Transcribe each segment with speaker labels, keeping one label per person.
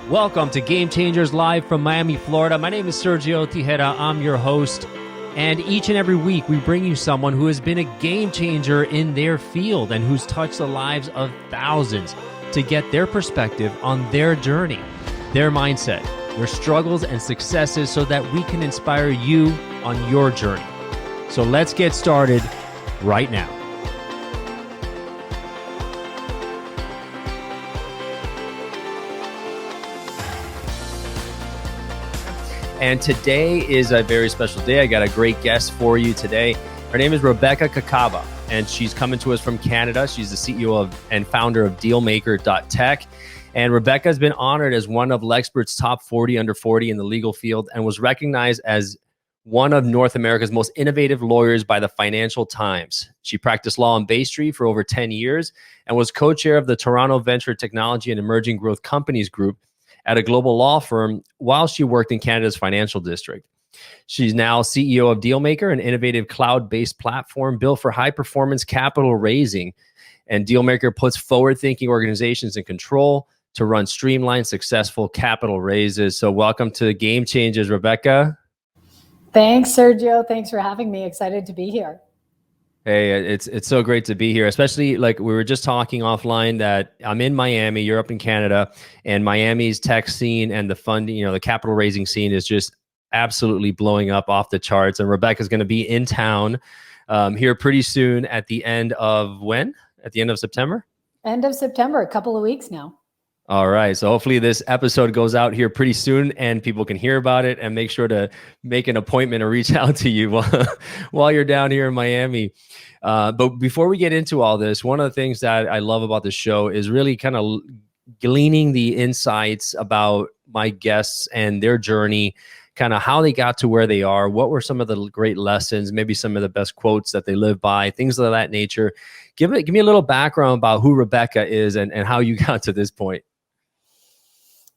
Speaker 1: Welcome to Game Changers live from Miami, Florida. My name is Sergio Tigera. I'm your host. And each and every week, we bring you someone who has been a game changer in their field and who's touched the lives of thousands to get their perspective on their journey, their mindset, their struggles and successes so that we can inspire you on your journey. So let's get started right now. And today is a very special day. I got a great guest for you today. Her name is Rebecca Kacaba, and she's coming to us from Canada. She's the CEO of and founder of DealMaker.tech. And Rebecca has been honored as one of Lexpert's top 40 under 40 in the legal field and was recognized as one of North America's most innovative lawyers by the Financial Times. She practiced law on Bay Street for over 10 years and was co-chair of the Toronto Venture Technology and Emerging Growth Companies Group at a global law firm while she worked in Canada's financial district. She's now CEO of DealMaker, an innovative cloud-based platform built for high-performance capital raising. And DealMaker puts forward-thinking organizations in control to run streamlined, successful capital raises. So welcome to Game Changers, Rebecca.
Speaker 2: Thanks, Sergio. Thanks for having me. Excited to be here.
Speaker 1: Hey, it's so great to be here, especially like we were just talking offline that I'm in Miami, you're up in Canada, and Miami's tech scene and the funding, the capital raising scene is just absolutely blowing up off the charts. And Rebecca's going to be in town here pretty soon at the end of when? At the end of September?
Speaker 2: End of September, a couple of weeks now.
Speaker 1: All right. So hopefully this episode goes out here pretty soon and people can hear about it and make sure to make an appointment or reach out to you while you're down here in Miami. But before we get into all this, one of the things that I love about the show is really kind of gleaning the insights about my guests and their journey, kind of how they got to where they are, what were some of the great lessons, maybe some of the best quotes that they live by, things of that nature. Give me a little background about who Rebecca is and how you got to this point.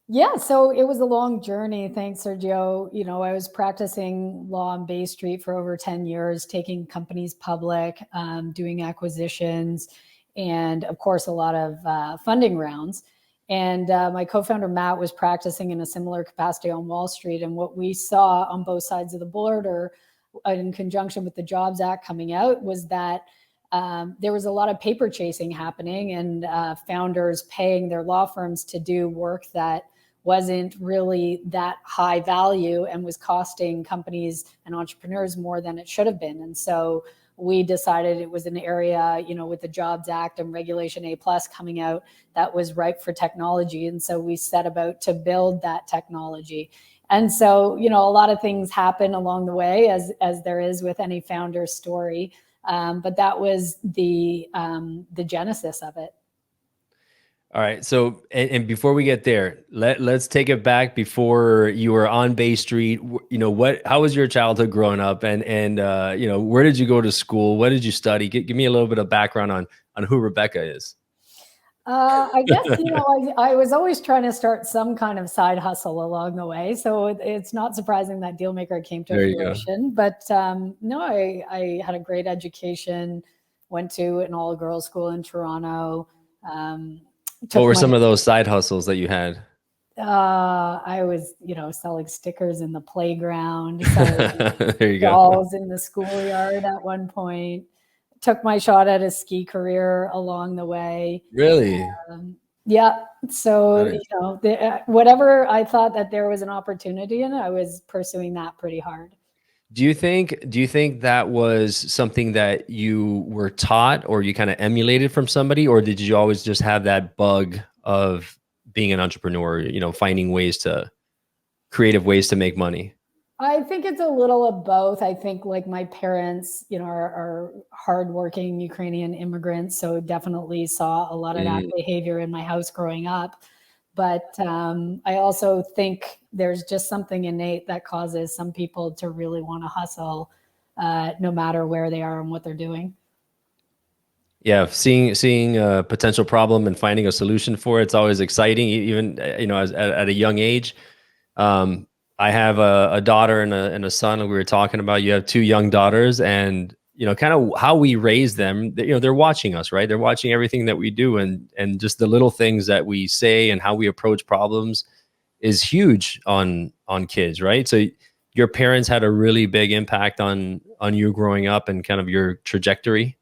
Speaker 2: Yeah, so it was a long journey. Thanks, Sergio. I was practicing law on Bay Street for over 10 years, taking companies public, doing acquisitions, and of course, a lot of funding rounds. And my co-founder, Matt, was practicing in a similar capacity on Wall Street. And what we saw on both sides of the border in conjunction with the Jobs Act coming out was that there was a lot of paper chasing happening and founders paying their law firms to do work that wasn't really that high value and was costing companies and entrepreneurs more than it should have been. And so we decided it was an area, with the Jobs Act and Regulation A+ coming out, that was ripe for technology. And so we set about to build that technology. And so, a lot of things happen along the way as there is with any founder story. But that was the genesis of it.
Speaker 1: All right. So, and before we get there, let's take it back before you were on Bay Street. How was your childhood growing up, and where did you go to school? What did you study? Give me a little bit of background on who Rebecca is.
Speaker 2: I guess, I was always trying to start some kind of side hustle along the way. So it's not surprising that DealMaker came to fruition. But no, I had a great education, went to an all-girls school in Toronto.
Speaker 1: What were some of those side hustles that you had?
Speaker 2: I was, selling stickers in the playground, selling
Speaker 1: there you
Speaker 2: dolls
Speaker 1: go.
Speaker 2: in the schoolyard at one point. Took my shot at a ski career along the way.
Speaker 1: Really?
Speaker 2: Yeah. So, whatever I thought that there was an opportunity in, I was pursuing that pretty hard.
Speaker 1: Do you think that was something that you were taught or you kind of emulated from somebody, or did you always just have that bug of being an entrepreneur, finding creative ways to make money?
Speaker 2: I think it's a little of both. I think like my parents, are hardworking Ukrainian immigrants. So definitely saw a lot of that behavior in my house growing up. But I also think there's just something innate that causes some people to really want to hustle no matter where they are and what they're doing.
Speaker 1: Yeah, seeing a potential problem and finding a solution for it's always exciting. Even at a young age. I have a daughter and a son. We were talking about you have two young daughters, and kind of how we raise them. They're watching us, right? They're watching everything that we do, and just the little things that we say and how we approach problems. is huge on kids, right? So your parents had a really big impact on you growing up and kind of your trajectory.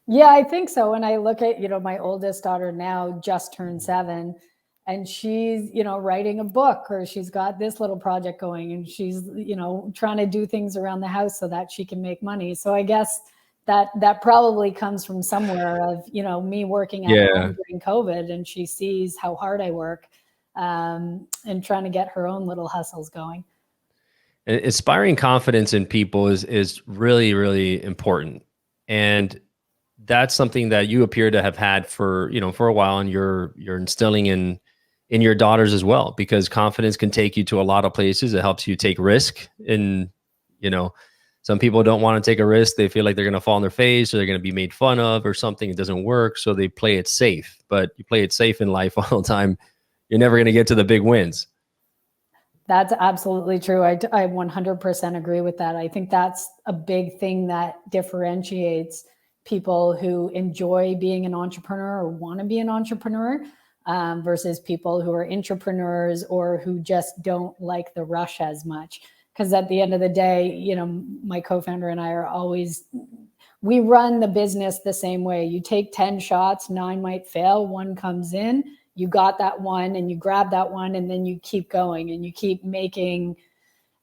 Speaker 2: Yeah, I think so. When I look at, my oldest daughter now just turned 7, and she's, writing a book, or she's got this little project going, and she's, trying to do things around the house so that she can make money. So I guess that probably comes from somewhere of, me working at home during COVID, and she sees how hard I work, and trying to get her own little hustles going.
Speaker 1: Inspiring confidence in people is really, really important. And that's something that you appear to have had for a while, and you're instilling in your daughters as well, because confidence can take you to a lot of places. It helps you take risk. And some people don't want to take a risk. They feel like they're going to fall on their face, or they're going to be made fun of, or something. It doesn't work, so they play it safe. But you play it safe in life all the time, you're never going to get to the big wins.
Speaker 2: That's absolutely true. I 100% agree with that. I think that's a big thing that differentiates people who enjoy being an entrepreneur or want to be an entrepreneur, versus people who are intrapreneurs or who just don't like the rush as much. Because at the end of the day, my co-founder and I are always, we run the business the same way. You take 10 shots, 9 might fail, 1 comes in. You got that one, and you grab that one, and then you keep going, and you keep making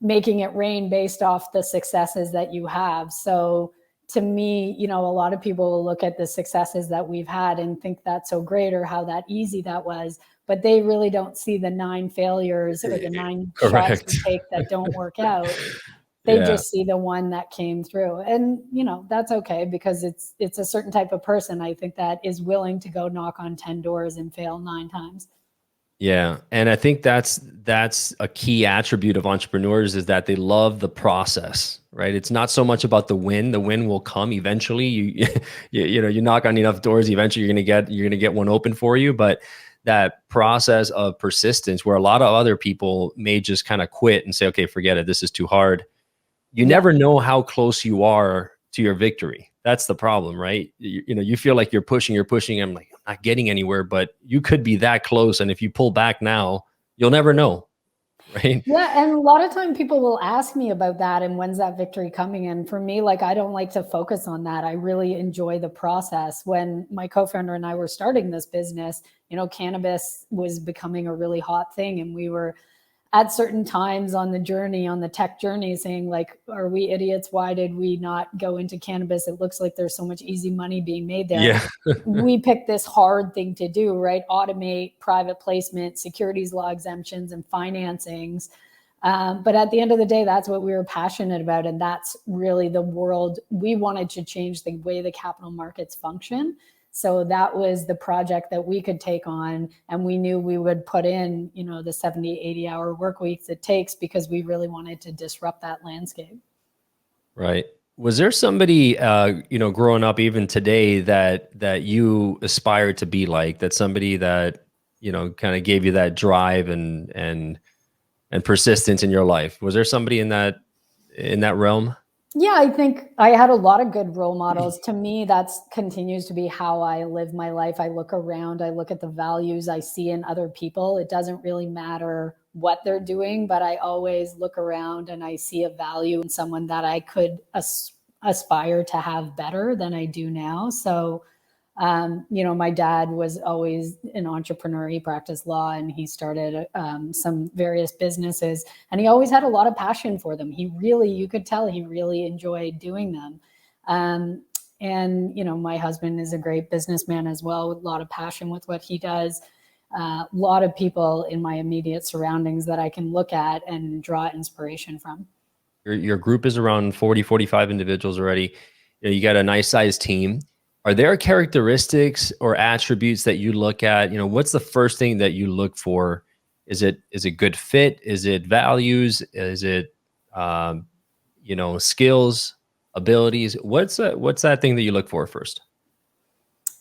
Speaker 2: it rain based off the successes that you have. So to me, a lot of people will look at the successes that we've had and think that's so great, or how that easy that was, but they really don't see the 9 failures or the 9 shots you take that don't work out. They just see the one that came through. And, that's okay, because it's a certain type of person, I think, that is willing to go knock on 10 doors and fail 9 times.
Speaker 1: Yeah. And I think that's a key attribute of entrepreneurs, is that they love the process, right? It's not so much about the win. The win will come eventually. You knock on enough doors, eventually you're going to get one open for you. But that process of persistence, where a lot of other people may just kind of quit and say, okay, forget it, this is too hard. You never know how close you are to your victory. That's the problem, right? You feel like you're pushing. I'm like, I'm not getting anywhere, but you could be that close. And if you pull back now, you'll never know, right?
Speaker 2: Yeah, and a lot of time people will ask me about that, and when's that victory coming? And for me, I don't like to focus on that. I really enjoy the process. When my co-founder and I were starting this business, cannabis was becoming a really hot thing, and we were at certain times on the tech journey, saying, are we idiots? Why did we not go into cannabis? It looks like there's so much easy money being made there.
Speaker 1: Yeah.
Speaker 2: We picked this hard thing to do, right? Automate private placement, securities law exemptions, and financings. But at the end of the day, that's what we were passionate about. And that's really the world. We wanted to change the way the capital markets function. So that was the project that we could take on. And we knew we would put in, the 70, 80-hour work weeks it takes, because we really wanted to disrupt that landscape.
Speaker 1: Right. Was there somebody, growing up, even today, that you aspired to be like? That somebody that, kind of gave you that drive and persistence in your life? Was there somebody in that realm?
Speaker 2: Yeah, I think I had a lot of good role models. To me, that continues to be how I live my life. I look around, I look at the values I see in other people. It doesn't really matter what they're doing, but I always look around and I see a value in someone that I could aspire to have better than I do now. So my dad was always an entrepreneur. He practiced law, and he started some various businesses, and he always had a lot of passion for them. You could tell he really enjoyed doing them. And my husband is a great businessman as well, with a lot of passion with what he does. A lot of people in my immediate surroundings that I can look at and draw inspiration from.
Speaker 1: Your group is around 40, 45 individuals already. You got a nice sized team. Are there characteristics or attributes that you look at? What's the first thing that you look for? Is it good fit? Is it values? Is it, skills, abilities? What's that thing that you look for first?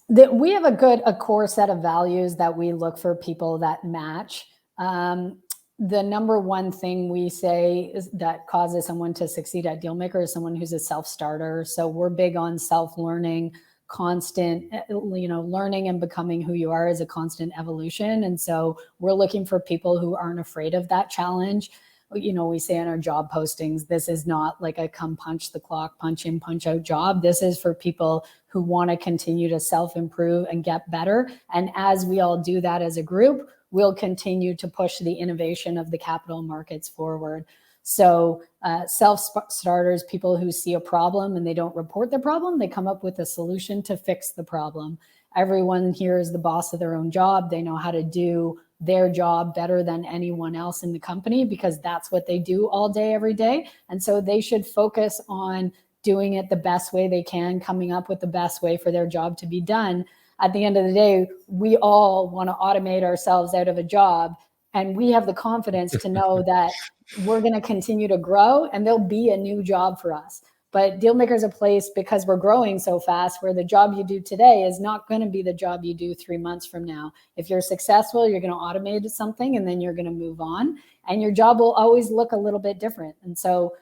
Speaker 2: We have a core set of values that we look for people that match. The number one thing we say is that causes someone to succeed at DealMaker is someone who's a self-starter. So we're big on self-learning, constant, learning and becoming who you are is a constant evolution. And so we're looking for people who aren't afraid of that challenge. We say in our job postings, this is not like a come punch the clock, punch in, punch out job. This is for people who want to continue to self-improve and get better. And as we all do that as a group, we'll continue to push the innovation of the capital markets forward. So self-starters, people who see a problem and they don't report the problem, they come up with a solution to fix the problem. Everyone here is the boss of their own job. They know how to do their job better than anyone else in the company because that's what they do all day, every day. And so they should focus on doing it the best way they can, coming up with the best way for their job to be done. At the end of the day, we all want to automate ourselves out of a job, and we have the confidence to know that we're going to continue to grow and there'll be a new job for us. But DealMaker is a place, because we're growing so fast, where the job you do today is not going to be the job you do 3 months from now. If you're successful, you're going to automate something and then you're going to move on, and your job will always look a little bit different. And so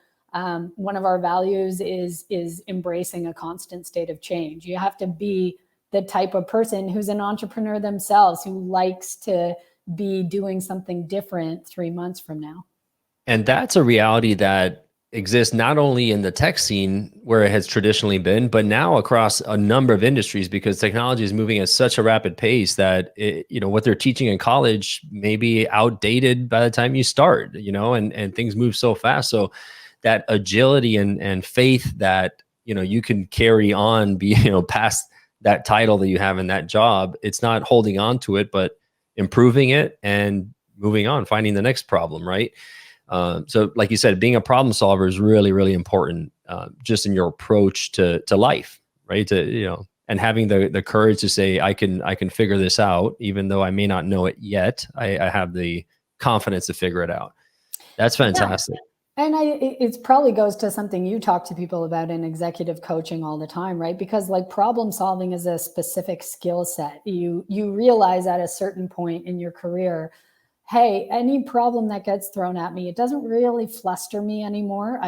Speaker 2: one of our values is embracing a constant state of change. You have to be the type of person who's an entrepreneur themselves, who likes to be doing something different 3 months from now.
Speaker 1: And that's a reality that exists not only in the tech scene where it has traditionally been, but now across a number of industries, because technology is moving at such a rapid pace that what they're teaching in college may be outdated by the time you start, and things move so fast. So that agility and faith that, you can carry on, past that title that you have in that job, it's not holding on to it, but improving it and moving on, finding the next problem, right? So like you said, being a problem solver is really, really important, just in your approach to life, right? And having the courage to say, I can figure this out, even though I may not know it yet. I have the confidence to figure it out. That's fantastic.
Speaker 2: Yeah. And it probably goes to something you talk to people about in executive coaching all the time, right? Because like problem solving is a specific skill set. You realize at a certain point in your career, hey, any problem that gets thrown at me, it doesn't really fluster me anymore.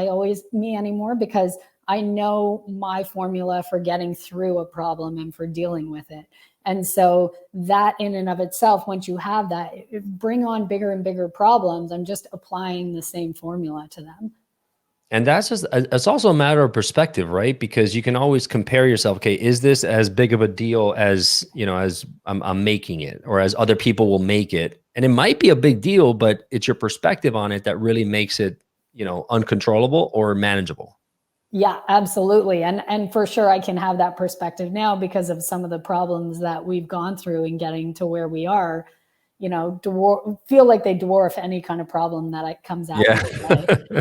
Speaker 2: Because I know my formula for getting through a problem and for dealing with it. And so that in and of itself, once you have that, bring on bigger and bigger problems. I'm just applying the same formula to them.
Speaker 1: And it's also a matter of perspective, right? Because you can always compare yourself. Okay, is this as big of a deal as, as I'm making it, or as other people will make it? And it might be a big deal, but it's your perspective on it that really makes it, uncontrollable or manageable.
Speaker 2: Yeah, absolutely. And for sure, I can have that perspective now because of some of the problems that we've gone through in getting to where we are, feel like they dwarf any kind of problem that comes out.
Speaker 1: Yeah.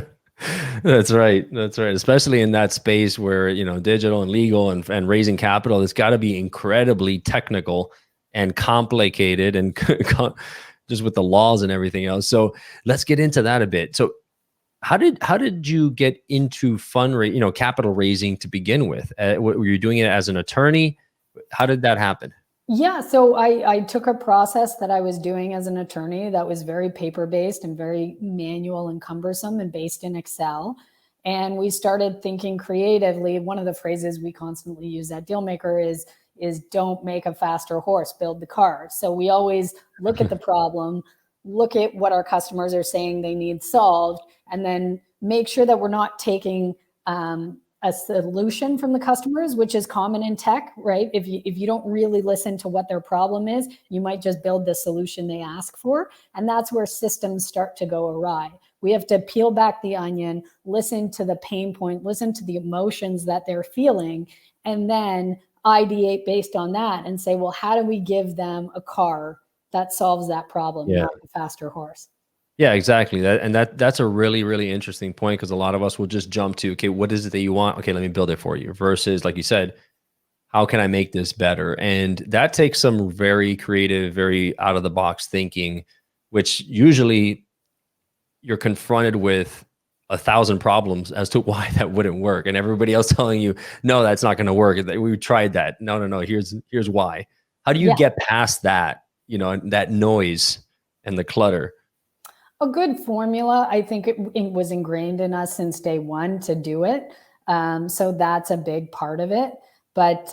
Speaker 1: That's right. That's right. Especially in that space where, digital and legal and raising capital, it's got to be incredibly technical and complicated and just with the laws and everything else. So let's get into that a bit. So how did you get into fundraising, capital raising to begin with? Were you doing it as an attorney? How did that happen?
Speaker 2: Yeah, so I took a process that I was doing as an attorney that was very paper-based and very manual and cumbersome and based in Excel. And we started thinking creatively. One of the phrases we constantly use at DealMaker is don't make a faster horse, build the car. So we always look at the problem, look at what our customers are saying they need solved, and then make sure that we're not taking a solution from the customers, which is common in tech, right? If you don't really listen to what their problem is, you might just build the solution they ask for. And that's where systems start to go awry. We have to peel back the onion, listen to the pain point, listen to the emotions that they're feeling, and then ideate based on that and say, well, how do we give them a car that solves that problem, not a faster horse?
Speaker 1: Yeah, exactly. That's a really, really interesting point, because a lot of us will just jump to, okay, what is it that you want? Okay, let me build it for you. Versus, like you said, how can I make this better? And that takes some very creative, very out of the box thinking, which usually you're confronted with 1,000 problems as to why that wouldn't work, and everybody else telling you, no, that's not going to work. We tried that. No. Here's why. How do you get past that? That noise and the clutter.
Speaker 2: A good formula, I think it was ingrained in us since day one to do it. So that's a big part of it. But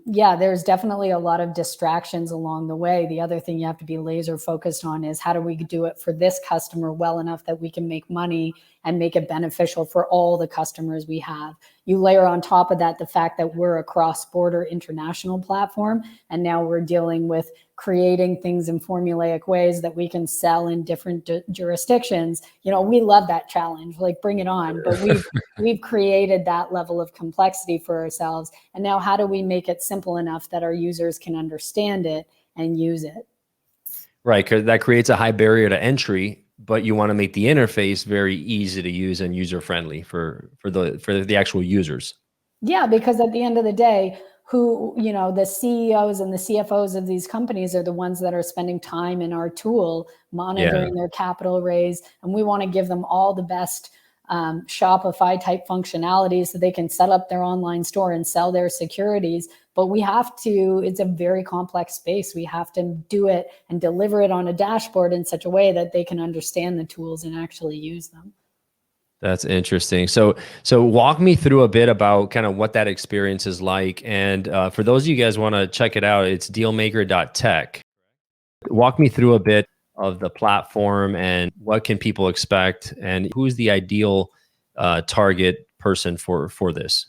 Speaker 2: yeah, there's definitely a lot of distractions along the way. The other thing you have to be laser focused on is how do we do it for this customer well enough that we can make money and make it beneficial for all the customers we have. You layer on top of that the fact that we're a cross-border international platform, and now we're dealing with creating things in formulaic ways that we can sell in different jurisdictions. You know, we love that challenge, like bring it on. But we've created that level of complexity for ourselves. And now how do we make it simple enough that our users can understand it and use it?
Speaker 1: Right, because that creates a high barrier to entry, but you want to make the interface very easy to use and user friendly for the actual users.
Speaker 2: Yeah, because at the end of the day, who, you know, the CEOs and the CFOs of these companies are the ones that are spending time in our tool, monitoring their capital raise. And we want to give them all the best Shopify type functionality so they can set up their online store and sell their securities. But we have to, it's a very complex space. We have to do it and deliver it on a dashboard in such a way that they can understand the tools and actually use them.
Speaker 1: That's interesting. So walk me through a bit about kind of what that experience is like. And for those of you guys want to check it out, it's DealMaker.tech. Walk me through a bit of the platform and what can people expect and who's the ideal target person for this?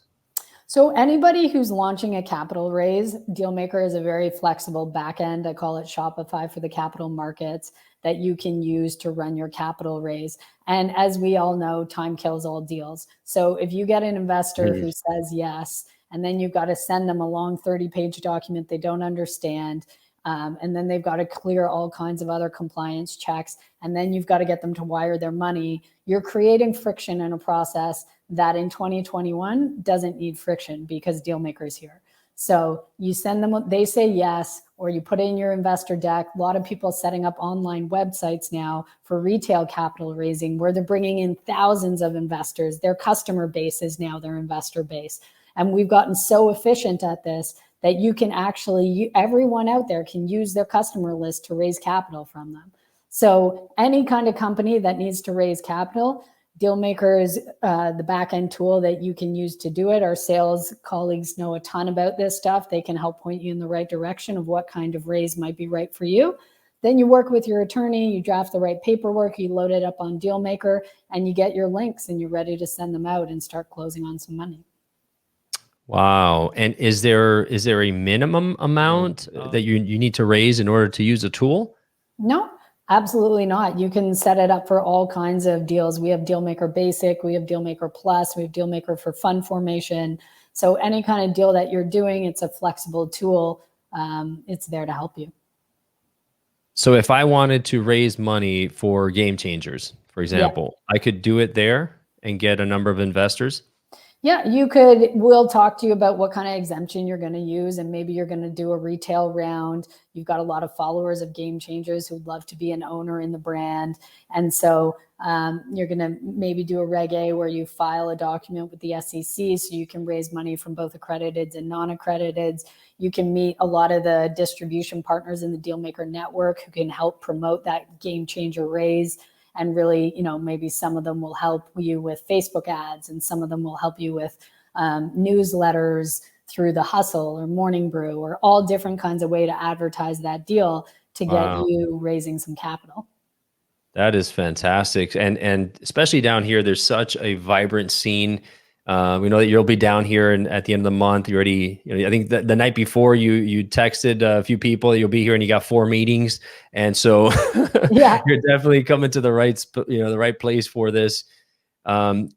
Speaker 2: So anybody who's launching a capital raise, DealMaker is a very flexible backend. I call it Shopify for the capital markets that you can use to run your capital raise. And as we all know, time kills all deals. So if you get an investor who says yes, and then you've got to send them a long 30-page document they don't understand, and then they've got to clear all kinds of other compliance checks, and then you've got to get them to wire their money, you're creating friction in a process that in 2021 doesn't need friction because DealMaker is here. So you send them, they say yes, or you put it in your investor deck. A lot of people setting up online websites now for retail capital raising where they're bringing in thousands of investors. Their customer base is now their investor base. And we've gotten so efficient at this that you can actually, everyone out there can use their customer list to raise capital from them. So any kind of company that needs to raise capital, DealMaker is the back-end tool that you can use to do it. Our sales colleagues know a ton about this stuff. They can help point you in the right direction of what kind of raise might be right for you. Then you work with your attorney, you draft the right paperwork, you load it up on DealMaker, and you get your links and you're ready to send them out and start closing on some money.
Speaker 1: Wow. And is there a minimum amount that you need to raise in order to use a tool?
Speaker 2: No, absolutely not. You can set it up for all kinds of deals. We have DealMaker Basic, we have DealMaker Plus, we have DealMaker for fund formation. So any kind of deal that you're doing, it's a flexible tool. It's there to help you.
Speaker 1: So if I wanted to raise money for Gamechangers, for example, I could do it there and get a number of investors?
Speaker 2: Yeah, you could. We'll talk to you about what kind of exemption you're going to use, and maybe you're going to do a retail round. You've got a lot of followers of Gamechangers who'd love to be an owner in the brand. And so you're going to maybe do a Reg A where you file a document with the SEC so you can raise money from both accrediteds and non-accrediteds. You can meet a lot of the distribution partners in the DealMaker network who can help promote that game changer raise. And really, you know, maybe some of them will help you with Facebook ads and some of them will help you with newsletters through the Hustle or Morning Brew or all different kinds of way to advertise that deal to get you raising some capital.
Speaker 1: That is fantastic. And especially down here, there's such a vibrant scene. We know that you'll be down here and at the end of the month. You already, I think the night before you texted a few people, you'll be here and you got 4 meetings. And so you're definitely coming to the right place for this.
Speaker 2: You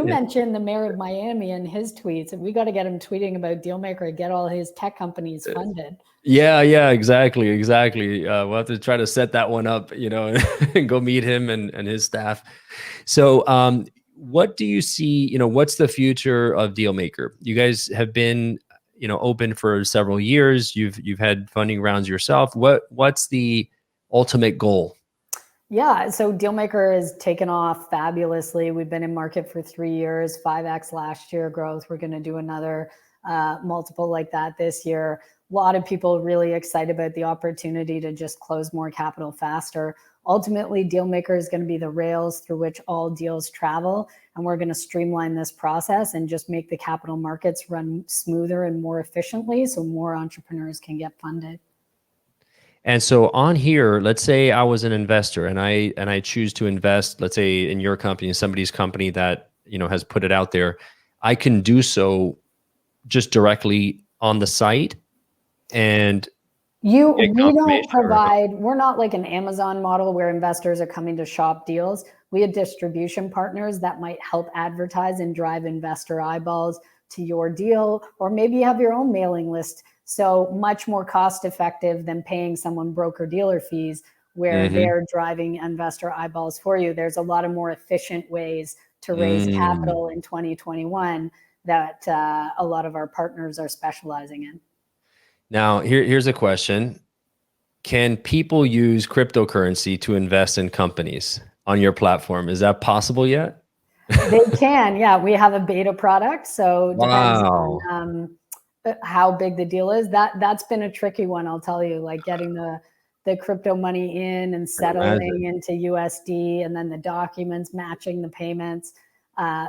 Speaker 2: mentioned the mayor of Miami and his tweets, and we got to get him tweeting about DealMaker and get all his tech companies funded.
Speaker 1: Yeah, exactly. We'll have to try to set that one up, and go meet him and his staff. So, what do you see, what's the future of DealMaker? You guys have been, open for several years. You've had funding rounds yourself. What's the ultimate goal?
Speaker 2: Yeah, so DealMaker has taken off fabulously. We've been in market for 3 years, 5x last year growth. We're going to do another multiple like that this year. A lot of people really excited about the opportunity to just close more capital faster. ultimately, DealMaker is going to be the rails through which all deals travel. And we're going to streamline this process and just make the capital markets run smoother and more efficiently so more entrepreneurs can get funded.
Speaker 1: And so on here, let's say I was an investor and I choose to invest, let's say in your company, in somebody's company that, has put it out there. I can do so just directly on the site and
Speaker 2: we don't provide, we're not like an Amazon model where investors are coming to shop deals. We have distribution partners that might help advertise and drive investor eyeballs to your deal, or maybe you have your own mailing list. So much more cost effective than paying someone broker dealer fees where they're driving investor eyeballs for you. There's a lot of more efficient ways to raise capital in 2021 that a lot of our partners are specializing in.
Speaker 1: Now, here's a question. Can people use cryptocurrency to invest in companies on your platform? Is that possible yet?
Speaker 2: They can, yeah. We have a beta product, so it depends on how big the deal is. That's been a tricky one, I'll tell you, like getting the crypto money in and settling into USD and then the documents matching the payments.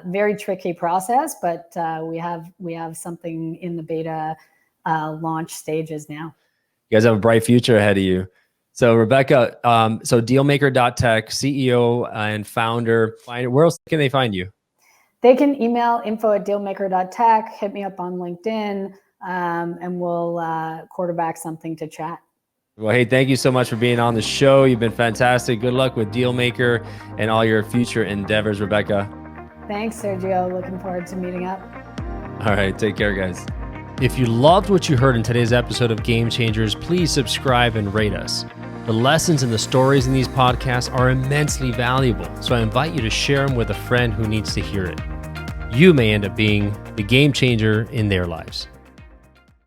Speaker 2: Very tricky process, but we have something in the beta launch stages now.
Speaker 1: You guys have a bright future ahead of you. So Rebecca, so DealMaker.tech, CEO and founder. Where else can they find you?
Speaker 2: They can email info@DealMaker.tech, hit me up on LinkedIn, and we'll quarterback something to chat.
Speaker 1: Well, hey, thank you so much for being on the show. You've been fantastic. Good luck with DealMaker and all your future endeavors, Rebecca.
Speaker 2: Thanks, Sergio. Looking forward to meeting up.
Speaker 1: All right, take care, guys. If you loved what you heard in today's episode of Game Changers, please subscribe and rate us. The lessons and the stories in these podcasts are immensely valuable, so I invite you to share them with a friend who needs to hear it. You may end up being the game changer in their lives.